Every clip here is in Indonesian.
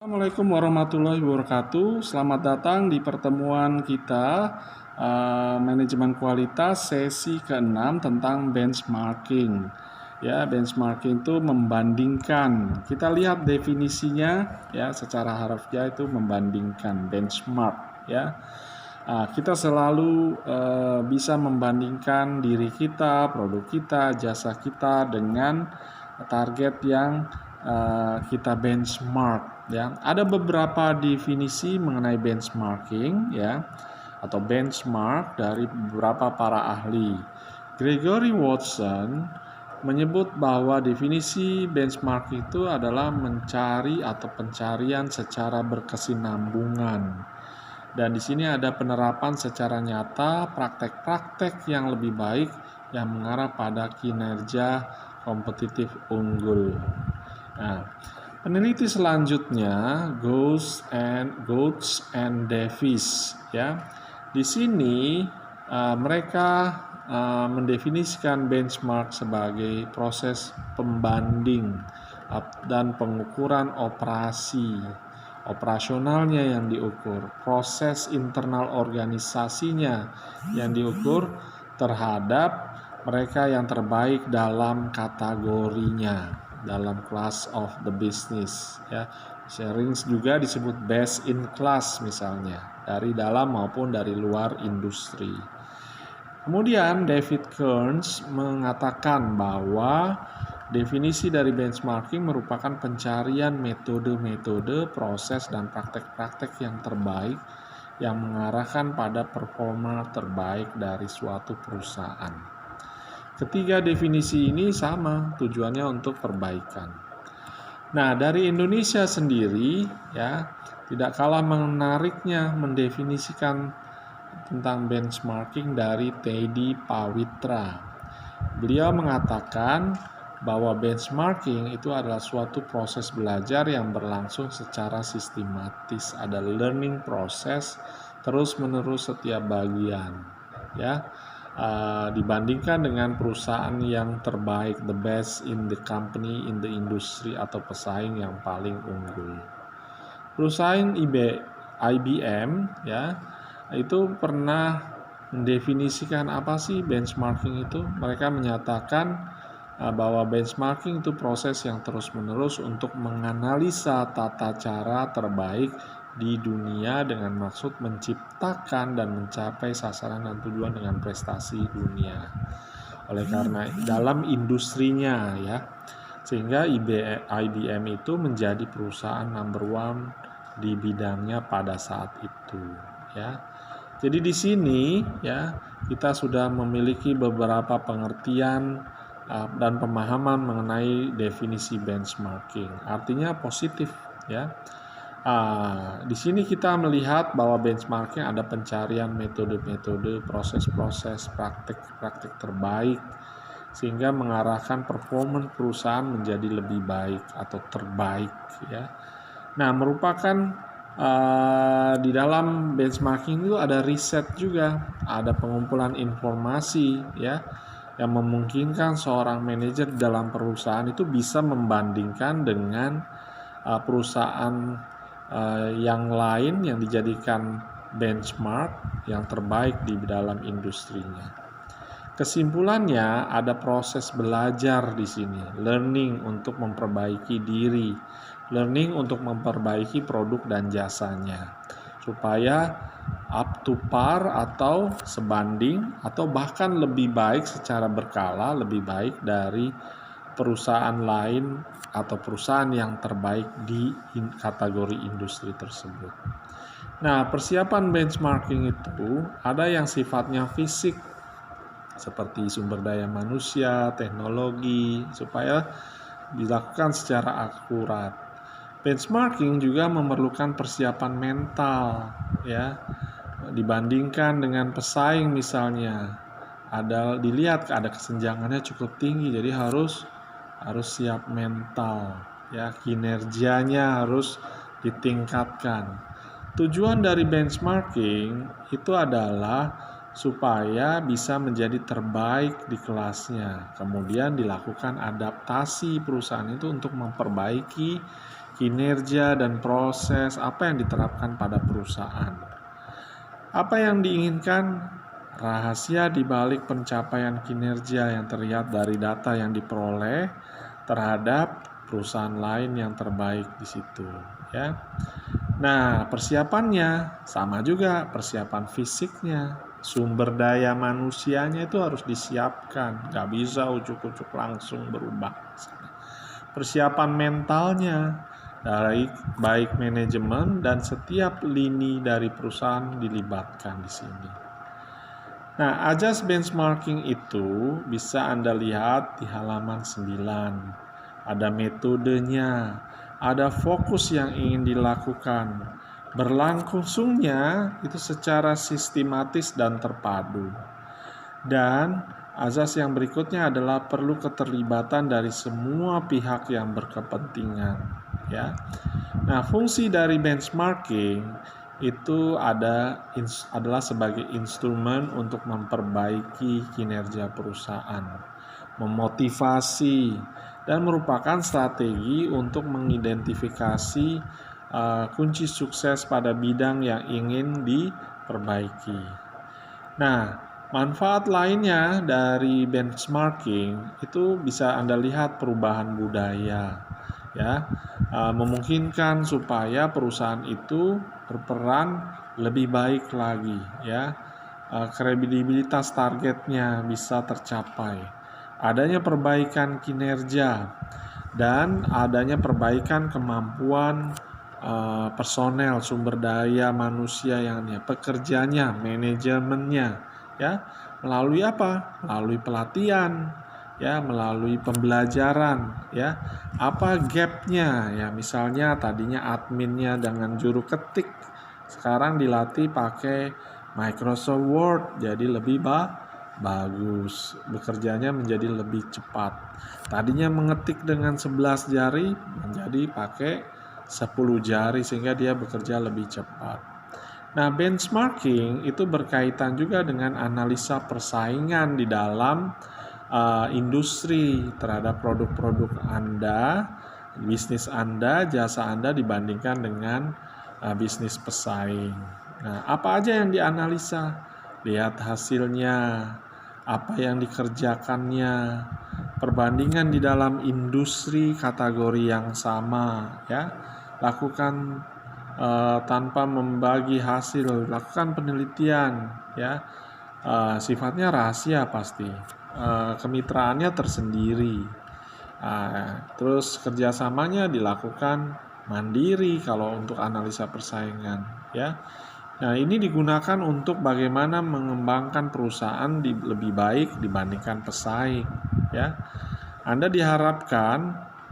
Assalamualaikum warahmatullahi wabarakatuh. Selamat datang di pertemuan kita manajemen kualitas sesi ke-6 tentang benchmarking. Ya, benchmarking itu membandingkan. Kita lihat definisinya ya, secara harfiah itu membandingkan benchmark ya. Kita selalu bisa membandingkan diri kita, produk kita, jasa kita dengan target yang kita benchmark ya. Ada beberapa definisi mengenai benchmarking ya atau benchmark dari beberapa para ahli. Gregory Watson menyebut bahwa definisi benchmark itu adalah mencari atau pencarian secara berkesinambungan. Dan di sini ada penerapan secara nyata praktek-praktek yang lebih baik yang mengarah pada kinerja kompetitif unggul. Nah, peneliti selanjutnya Goetz and Davis ya. Di sini mereka mendefinisikan benchmark sebagai proses pembanding dan pengukuran operasionalnya yang diukur, proses internal organisasinya yang diukur terhadap mereka yang terbaik dalam kategorinya, dalam class of the business ya. Sering juga disebut best in class misalnya, dari dalam maupun dari luar industri. Kemudian David Kearns mengatakan bahwa definisi dari benchmarking merupakan pencarian metode-metode, proses, dan praktek-praktek yang terbaik yang mengarahkan pada performa terbaik dari suatu perusahaan. Ketiga definisi ini sama, tujuannya untuk perbaikan. Nah, dari Indonesia sendiri ya, tidak kalah menariknya mendefinisikan tentang benchmarking dari Teddy Pawitra. Beliau mengatakan bahwa benchmarking itu adalah suatu proses belajar yang berlangsung secara sistematis, ada learning process terus-menerus setiap bagian ya. Dibandingkan dengan perusahaan yang terbaik, the best in the company, in the industry, atau pesaing yang paling unggul. Perusahaan IBM ya, itu pernah mendefinisikan apa sih benchmarking itu. Mereka menyatakan bahwa benchmarking itu proses yang terus-menerus untuk menganalisa tata cara terbaik di dunia dengan maksud menciptakan dan mencapai sasaran dan tujuan dengan prestasi dunia. Oleh karena dalam industrinya ya, sehingga IBM itu menjadi perusahaan number one di bidangnya pada saat itu ya. Jadi di sini ya kita sudah memiliki beberapa pengertian dan pemahaman mengenai definisi benchmarking. Artinya positif ya. Di sini kita melihat bahwa benchmarking ada pencarian metode-metode, proses-proses, praktik-praktik terbaik sehingga mengarahkan performa perusahaan menjadi lebih baik atau terbaik ya. Nah, merupakan di dalam benchmarking itu ada riset juga, ada pengumpulan informasi ya yang memungkinkan seorang manajer dalam perusahaan itu bisa membandingkan dengan perusahaan yang lain yang dijadikan benchmark yang terbaik di dalam industrinya. Kesimpulannya ada proses belajar di sini, learning untuk memperbaiki diri, learning untuk memperbaiki produk dan jasanya supaya up to par atau sebanding atau bahkan lebih baik secara berkala, lebih baik dari perusahaan lain atau perusahaan yang terbaik di kategori industri tersebut. Nah, persiapan benchmarking itu ada yang sifatnya fisik seperti sumber daya manusia, teknologi, supaya dilakukan secara akurat. Benchmarking juga memerlukan persiapan mental ya. Dibandingkan dengan pesaing misalnya, dilihat ada kesenjangannya cukup tinggi, jadi harus siap mental ya, kinerjanya harus ditingkatkan. Tujuan dari benchmarking itu adalah supaya bisa menjadi terbaik di kelasnya. Kemudian dilakukan adaptasi perusahaan itu untuk memperbaiki kinerja dan proses apa yang diterapkan pada perusahaan. Apa yang diinginkan? Rahasia di balik pencapaian kinerja yang terlihat dari data yang diperoleh terhadap perusahaan lain yang terbaik di situ, ya. Nah, persiapannya sama juga, persiapan fisiknya, sumber daya manusianya itu harus disiapkan, nggak bisa ujuk-ujuk langsung berubah. Persiapan mentalnya, dari baik manajemen dan setiap lini dari perusahaan dilibatkan di sini. Nah, ajas benchmarking itu bisa Anda lihat di halaman 9. Ada metodenya, ada fokus yang ingin dilakukan. Berlangsungnya itu secara sistematis dan terpadu. Dan azas yang berikutnya adalah perlu keterlibatan dari semua pihak yang berkepentingan, ya. Nah, fungsi dari benchmarking itu adalah sebagai instrumen untuk memperbaiki kinerja perusahaan, memotivasi, dan merupakan strategi untuk mengidentifikasi kunci sukses pada bidang yang ingin diperbaiki. Nah, manfaat lainnya dari benchmarking itu bisa Anda lihat perubahan budaya, ya, memungkinkan supaya perusahaan itu berperan lebih baik lagi, ya, kredibilitas targetnya bisa tercapai. Adanya perbaikan kinerja dan adanya perbaikan kemampuan personel, sumber daya manusia yang pekerjanya, manajemennya, ya, melalui apa? Melalui pelatihan, ya, melalui pembelajaran, ya. Apa gapnya? Ya, misalnya tadinya adminnya dengan juru ketik, sekarang dilatih pakai Microsoft Word, jadi lebih bagus, bekerjanya menjadi lebih cepat. Tadinya mengetik dengan 11 jari menjadi pakai 10 jari sehingga dia bekerja lebih cepat. Nah, benchmarking itu berkaitan juga dengan analisa persaingan di dalam industri terhadap produk-produk Anda, bisnis Anda, jasa Anda dibandingkan dengan bisnis pesaing. Nah, apa aja yang dianalisa? Lihat hasilnya, apa yang dikerjakannya, perbandingan di dalam industri kategori yang sama, ya. Lakukan tanpa membagi hasil, lakukan penelitian, ya. Sifatnya rahasia pasti, kemitraannya tersendiri. Terus kerjasamanya dilakukan mandiri kalau untuk analisa persaingan, ya. Nah, ini digunakan untuk bagaimana mengembangkan perusahaan lebih baik dibandingkan pesaing, ya. Anda diharapkan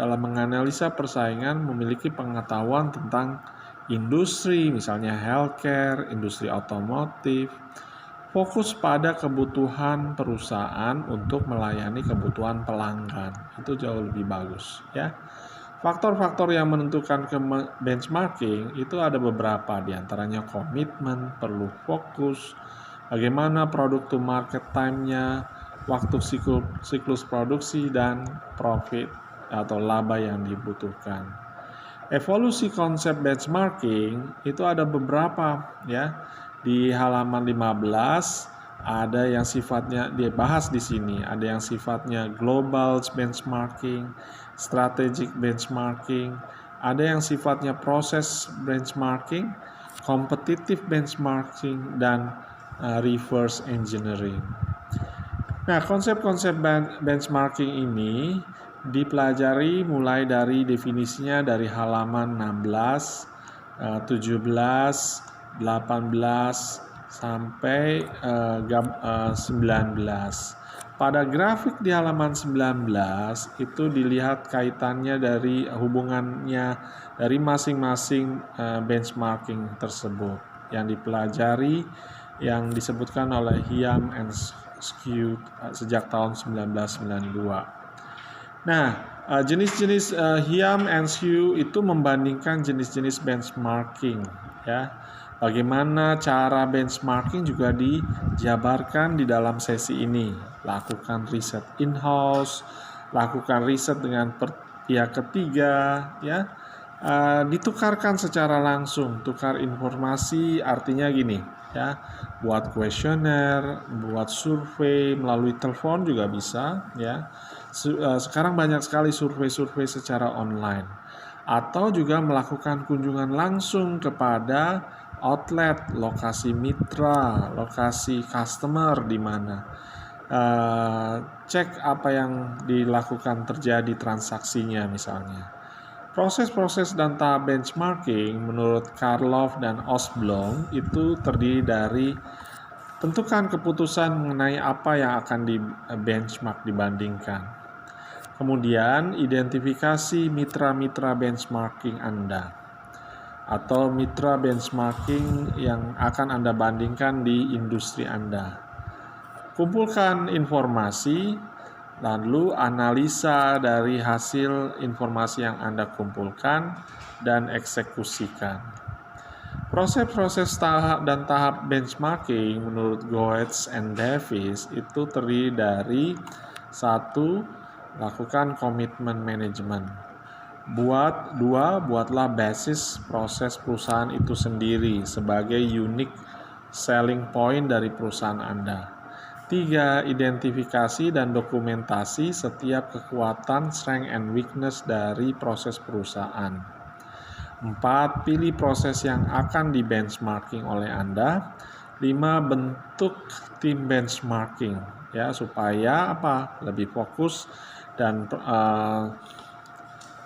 dalam menganalisa persaingan memiliki pengetahuan tentang industri, misalnya healthcare, industri otomotif, fokus pada kebutuhan perusahaan untuk melayani kebutuhan pelanggan. Itu jauh lebih bagus, ya. Faktor-faktor yang menentukan benchmarking itu ada beberapa, diantaranya komitmen, perlu fokus, bagaimana produk to market time-nya, waktu siklus produksi, dan profit atau laba yang dibutuhkan. Evolusi konsep benchmarking itu ada beberapa, ya. Di halaman 15 ada yang sifatnya dibahas di sini, ada yang sifatnya global benchmarking, strategic benchmarking, ada yang sifatnya proses benchmarking, competitive benchmarking, dan reverse engineering. Nah, konsep-konsep benchmarking ini dipelajari mulai dari definisinya dari halaman 16, 17, 18, sampai 19. Pada grafik di halaman 19 itu dilihat kaitannya dari hubungannya dari masing-masing benchmarking tersebut yang dipelajari yang disebutkan oleh Hiam and Skew sejak tahun 1992. Nah, jenis-jenis Hiam and Skew itu membandingkan jenis-jenis benchmarking, ya. Bagaimana cara benchmarking juga dijabarkan di dalam sesi ini. Lakukan riset in-house, lakukan riset dengan pihak ketiga, ya. ditukarkan secara langsung. Tukar informasi artinya gini ya, buat kuesioner, buat survei melalui telepon juga bisa ya. Sekarang banyak sekali survei-survei secara online, atau juga melakukan kunjungan langsung kepada outlet, lokasi mitra, lokasi customer di mana. Cek apa yang dilakukan terjadi transaksinya misalnya. Proses-proses dan tahap benchmarking menurut Karlov dan Osblom itu terdiri dari tentukan keputusan mengenai apa yang akan di benchmark dibandingkan. Kemudian identifikasi mitra-mitra benchmarking Anda atau mitra benchmarking yang akan Anda bandingkan di industri Anda. Kumpulkan informasi, lalu analisa dari hasil informasi yang Anda kumpulkan dan eksekusikan. Proses-proses tahap benchmarking menurut Goetz and Davis itu terdiri dari 1. Lakukan komitmen manajemen. Buatlah basis proses perusahaan itu sendiri sebagai unique selling point dari perusahaan Anda. 3. Identifikasi dan dokumentasi setiap kekuatan, strength, and weakness dari proses perusahaan. 4. Pilih proses yang akan di benchmarking oleh Anda. 5. Bentuk tim benchmarking ya, supaya lebih fokus dan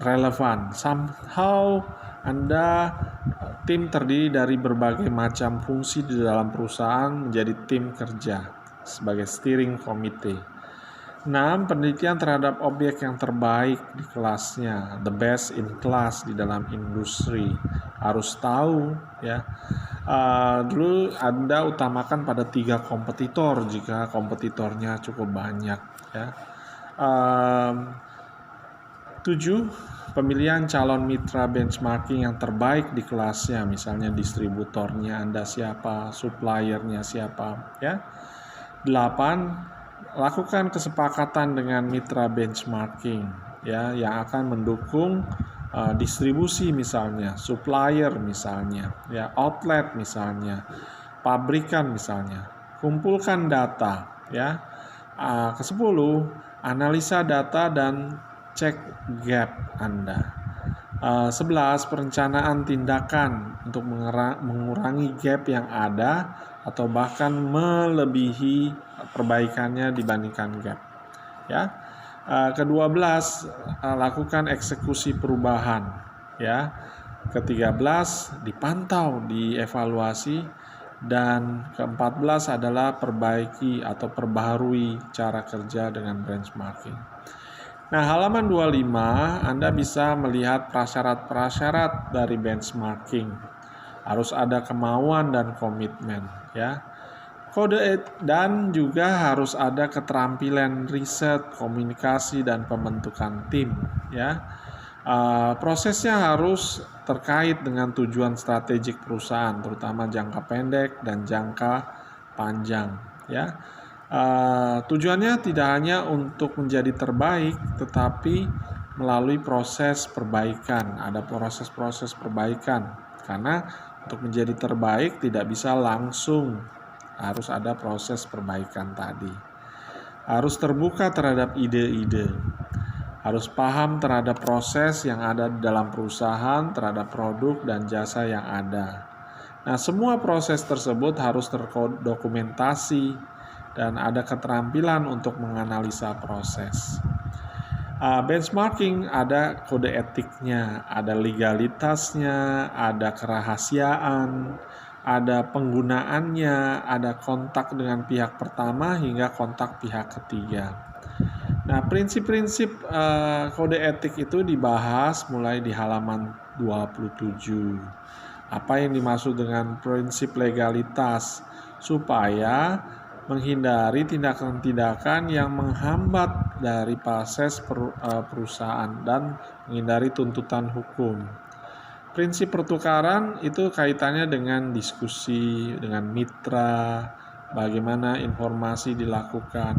relevan. Somehow tim terdiri dari berbagai macam fungsi di dalam perusahaan menjadi tim kerja sebagai steering committee. 6. Penelitian terhadap objek yang terbaik di kelasnya, the best in class di dalam industri. Harus tahu ya. Dulu Anda utamakan pada 3 kompetitor jika kompetitornya cukup banyak ya. 7. Pemilihan calon mitra benchmarking yang terbaik di kelasnya, misalnya distributornya Anda siapa, suppliernya siapa ya. 8. Lakukan kesepakatan dengan mitra benchmarking ya, yang akan mendukung distribusi misalnya, supplier misalnya, ya, outlet misalnya, pabrikan misalnya. Kumpulkan data ya. Ke-10, analisa data dan cek gap Anda. 11. Perencanaan tindakan untuk mengurangi gap yang ada atau bahkan melebihi perbaikannya dibandingkan gap ya. Ke-12, lakukan eksekusi perubahan ya. Ke-13, dipantau, dievaluasi, dan ke-14 adalah perbaiki atau perbaharui cara kerja dengan benchmarking. Nah, halaman 25 Anda bisa melihat prasyarat-prasyarat dari benchmarking. Harus ada kemauan dan komitmen ya. Dan juga harus ada keterampilan riset, komunikasi, dan pembentukan tim ya. Prosesnya harus terkait dengan tujuan strategik perusahaan, terutama jangka pendek dan jangka panjang ya. Tujuannya tidak hanya untuk menjadi terbaik, tetapi melalui proses perbaikan. Ada proses-proses perbaikan, karena untuk menjadi terbaik tidak bisa langsung, harus ada proses perbaikan tadi. Harus terbuka terhadap ide-ide, harus paham terhadap proses yang ada di dalam perusahaan, terhadap produk dan jasa yang ada. Nah, semua proses tersebut harus terdokumentasi dan ada keterampilan untuk menganalisa proses. Benchmarking ada kode etiknya, ada legalitasnya, ada kerahasiaan, ada penggunaannya, ada kontak dengan pihak pertama hingga kontak pihak ketiga. Nah, prinsip-prinsip kode etik itu dibahas mulai di halaman 27. Apa yang dimaksud dengan prinsip legalitas? Supaya menghindari tindakan-tindakan yang menghambat dari proses perusahaan dan menghindari tuntutan hukum. Prinsip pertukaran itu kaitannya dengan diskusi, dengan mitra, bagaimana informasi dilakukan.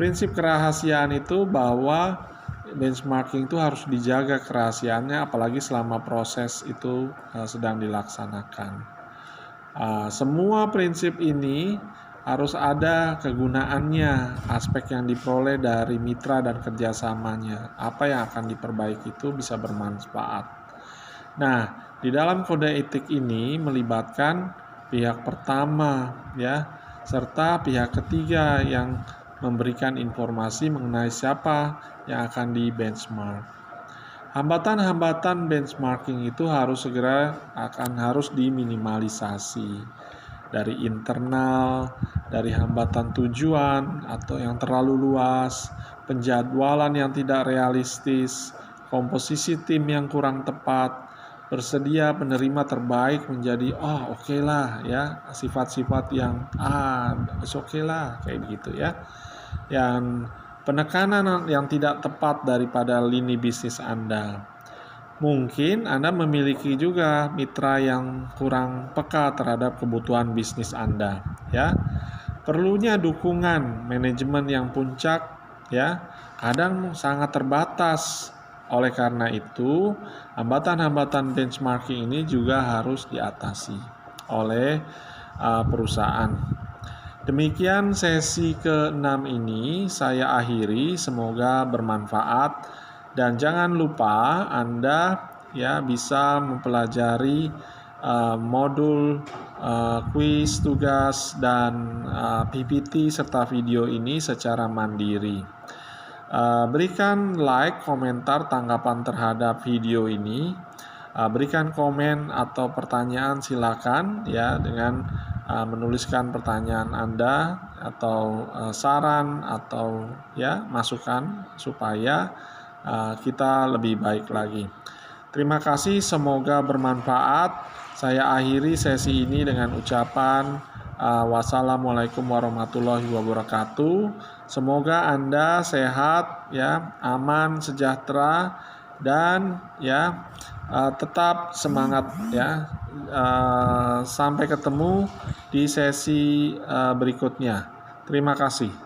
Prinsip kerahasiaan itu bahwa benchmarking itu harus dijaga kerahasiaannya, apalagi selama proses itu sedang dilaksanakan. Semua prinsip ini harus ada kegunaannya, aspek yang diperoleh dari mitra dan kerjasamanya. Apa yang akan diperbaiki itu bisa bermanfaat. Nah, di dalam kode etik ini melibatkan pihak pertama, ya, serta pihak ketiga yang memberikan informasi mengenai siapa yang akan di benchmark. Hambatan-hambatan benchmarking itu harus diminimalisasi dari internal, dari hambatan tujuan atau yang terlalu luas, penjadwalan yang tidak realistis, komposisi tim yang kurang tepat, bersedia penerima terbaik menjadi oke lah ya, sifat-sifat yang oke lah kayak gitu ya. Yang penekanan yang tidak tepat daripada lini bisnis Anda. Mungkin Anda memiliki juga mitra yang kurang peka terhadap kebutuhan bisnis Anda, ya. Perlunya dukungan manajemen yang puncak, ya, kadang sangat terbatas. Oleh karena itu, hambatan-hambatan benchmarking ini juga harus diatasi oleh perusahaan. Demikian sesi ke-6 ini saya akhiri, semoga bermanfaat. Dan jangan lupa Anda ya bisa mempelajari modul kuis, tugas, dan PPT serta video ini secara mandiri. Berikan like, komentar, tanggapan terhadap video ini. Berikan komen atau pertanyaan silakan ya dengan menuliskan pertanyaan Anda atau saran atau ya masukan supaya kita lebih baik lagi. Terima kasih, semoga bermanfaat. Saya akhiri sesi ini dengan ucapan wassalamualaikum warahmatullahi wabarakatuh. Semoga Anda sehat, ya, aman, sejahtera, dan ya tetap semangat ya. Sampai ketemu di sesi berikutnya. Terima kasih.